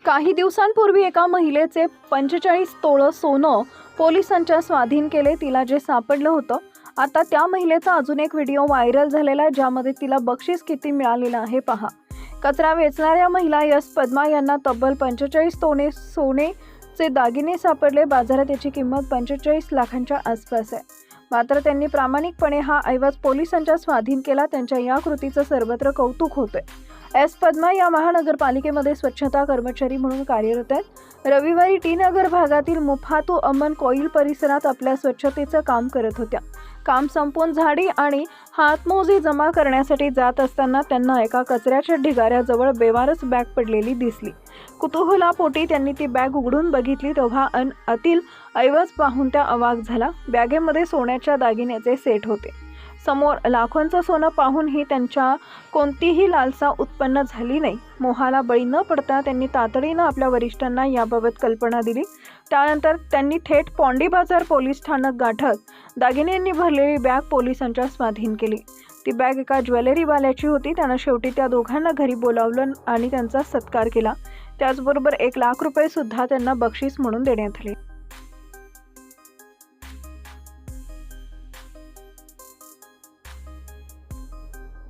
काही दिवसांपूर्वी एका महिलेचे 45 तोळे सोनं पोलिसांच्या स्वाधीन केले. तिला जे सापडलं होतं, आता त्या महिलेचा अजून एक व्हिडिओ व्हायरल झालेला आहे, ज्यामध्ये तिला बक्षीस किती मिळालेलं आहे पहा. कचरा वेचणाऱ्या महिला यश पद्मा यांना तब्बल 45 तोळे सोन्याचे दागिने सापडले. बाजारात याची किंमत 45 लाखांच्या आसपास आहे. मात्र त्यांनी प्रामाणिकपणे हा ऐवज पोलिसांच्या स्वाधीन केला. त्यांच्या या कृतीचं सर्वत्र कौतुक होतंय. एस पद्मा या महानगरपालिकेमध्ये स्वच्छता कर्मचारी म्हणून कार्यरत आहेत. रविवारी टी नगर भागातील मुफातू अमन कोईल परिसरात आपल्या स्वच्छतेचं काम करत होत्या. काम संपवून झाडी आणि हातमोजे जमा करण्यासाठी जात असताना त्यांना एका कचऱ्याच्या ढिगाऱ्याजवळ बेवारस बॅग पडलेली दिसली. कुतूहलापोटी त्यांनी ती बॅग उघडून बघितली, तेव्हा आतील ऐवज पाहून त्या अवाक झाला. बॅगेमध्ये सोन्याच्या दागिन्याचे सेट होते. समोर लाखोंचं सोनं पाहूनही त्यांच्या कोणतीही लालसा उत्पन्न झाली नाही. मोहाला बळी न पडता त्यांनी तातडीनं आपल्या वरिष्ठांना याबाबत कल्पना दिली. त्यानंतर त्यांनी थेट पोंडी बाजार पोलीस स्थानक गाठत दागिन्यांनी भरलेली बॅग पोलिसांच्या स्वाधीन केली. ती बॅग एका ज्वेलरीवाल्याची होती. त्यानं शेवटी त्या दोघांना घरी बोलावलं आणि त्यांचा सत्कार केला. त्याचबरोबर 1 लाख रुपये सुद्धा त्यांना बक्षीस म्हणून देण्यात आले.